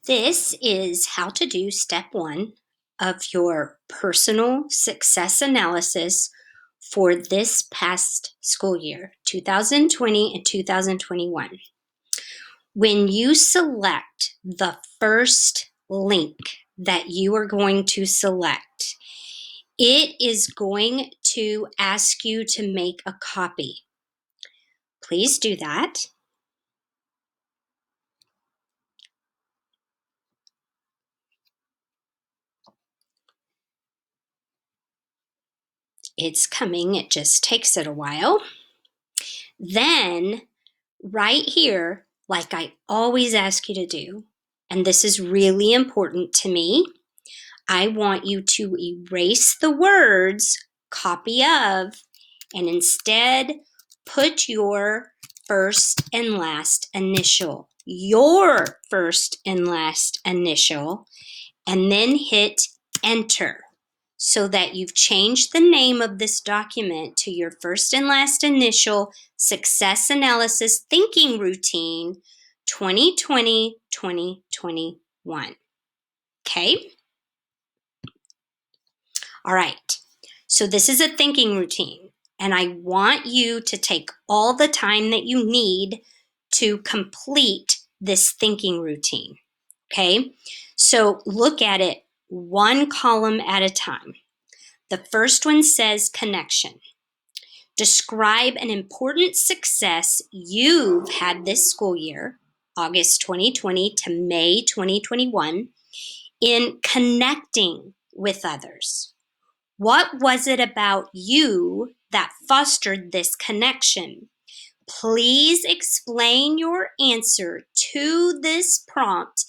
This is how to do step 1 of your personal success analysis for this past school year, 2020 and 2021. When you select the first link that you are going to select, it is going to ask you to make a copy. Please do that. It's coming, it just takes it a while. Then, right here, like I always ask you to do, and this is really important to me, I want you to erase the words copy of and instead put your first and last initial, your first and last initial, and then hit enter so that you've changed the name of this document to your first and last initial Success Analysis Thinking Routine 2020-2021. Okay? All right. So this is a thinking routine, and I want you to take all the time that you need to complete this thinking routine. Okay? So look at it one column at a time. The first one says connection. Describe an important success you've had this school year, August 2020 to May 2021, in connecting with others. What was it about you that fostered this connection? Please explain your answer to this prompt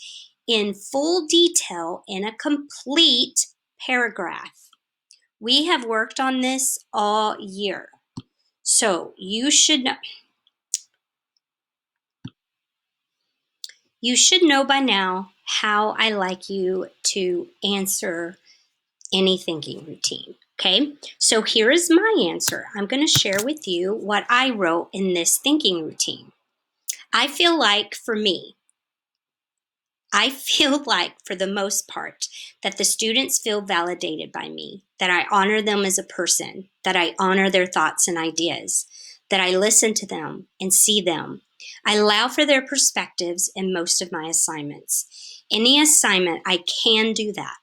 in full detail in a complete paragraph. We have worked on this all year, so you should know by now how I like you to answer any thinking routine. Okay, so here is my answer. I'm going to share with you what I wrote in this thinking routine. I feel like for the most part that the students feel validated by me, that I honor them as a person, that I honor their thoughts and ideas, that I listen to them and see them. I allow for their perspectives in most of my assignments. Any assignment, I can do that.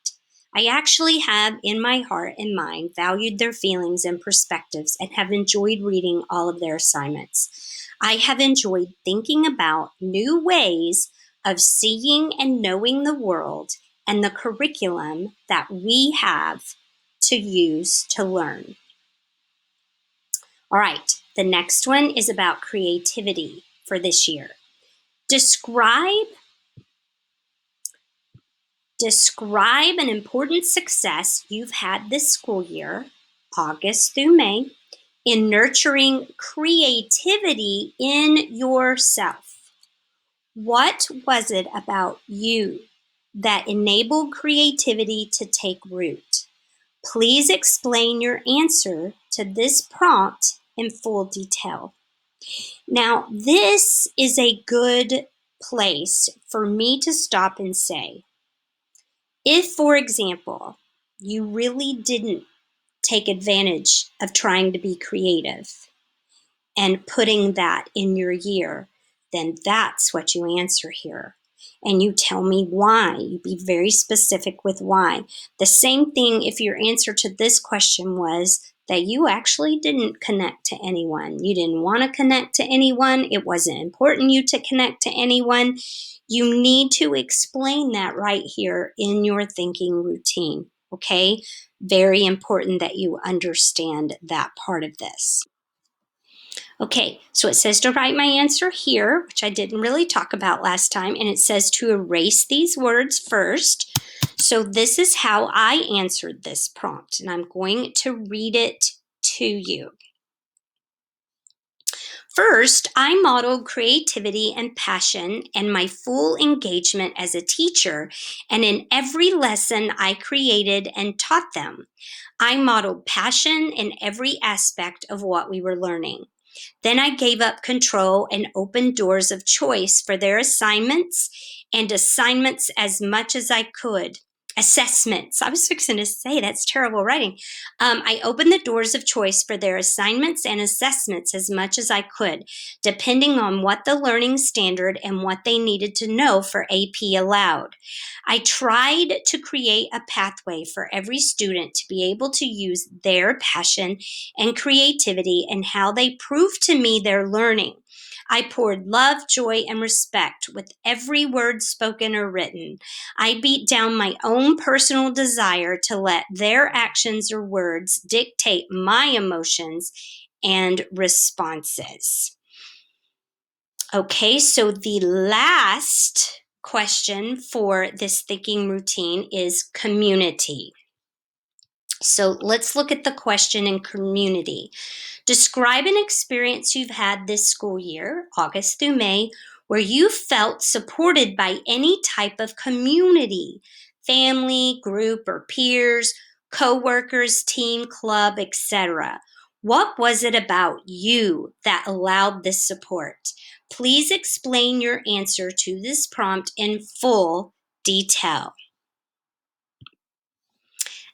I actually have in my heart and mind valued their feelings and perspectives and have enjoyed reading all of their assignments. I have enjoyed thinking about new ways of seeing and knowing the world and the curriculum that we have to use to learn. All right, the next one is about creativity for this year. Describe an important success you've had this school year, August through May, in nurturing creativity in yourself. What was it about you that enabled creativity to take root? Please explain your answer to this prompt in full detail. Now, this is a good place for me to stop and say, if, for example, you really didn't take advantage of trying to be creative and putting that in your year, then that's what you answer here. And you tell me why. You be very specific with why. The same thing if your answer to this question was that you actually didn't connect to anyone. You didn't want to connect to anyone. It wasn't important you to connect to anyone. You need to explain that right here in your thinking routine, okay? Very important that you understand that part of this. Okay, so it says to write my answer here, which I didn't really talk about last time, and it says to erase these words first. So this is how I answered this prompt, and I'm going to read it to you. First, I modeled creativity and passion and my full engagement as a teacher, and in every lesson I created and taught them. I modeled passion in every aspect of what we were learning. Then I gave up control and opened doors of choice for their assignments and assignments as much as I could. Assessments. I was fixing to say that's terrible writing. I opened the doors of choice for their assignments and assessments as much as I could, depending on what the learning standard and what they needed to know for AP allowed. I tried to create a pathway for every student to be able to use their passion and creativity and how they prove to me their learning. I poured love, joy, and respect with every word spoken or written. I beat down my own personal desire to let their actions or words dictate my emotions and responses. Okay, so the last question for this thinking routine is community. So let's look at the question in community. Describe an experience you've had this school year, August through May, where you felt supported by any type of community, family, group, or peers, co-workers, team, club, etc. What was it about you that allowed this support? Please explain your answer to this prompt in full detail.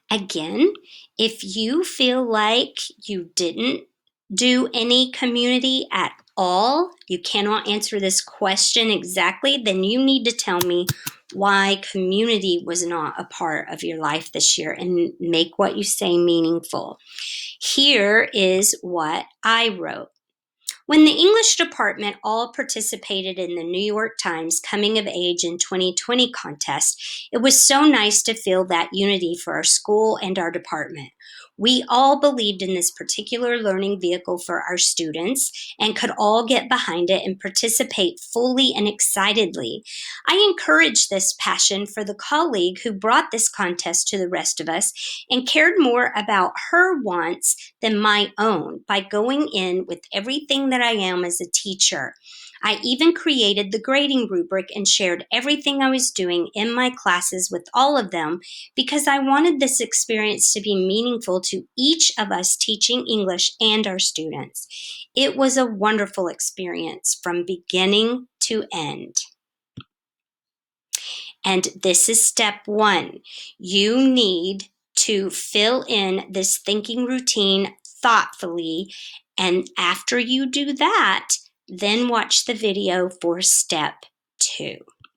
Again, if you feel like you didn't do any community at all, you cannot answer this question exactly, then you need to tell me why community was not a part of your life this year and make what you say meaningful. Here is what I wrote. When the English department all participated in the New York Times Coming of Age in 2020 contest, it was so nice to feel that unity for our school and our department. We all believed in this particular learning vehicle for our students and could all get behind it and participate fully and excitedly. I encouraged this passion for the colleague who brought this contest to the rest of us and cared more about her wants than my own by going in with everything that I am as a teacher. I even created the grading rubric and shared everything I was doing in my classes with all of them because I wanted this experience to be meaningful to each of us teaching English and our students. It was a wonderful experience from beginning to end. And this is step one. You need to fill in this thinking routine thoughtfully. And after you do that, then watch the video for step two.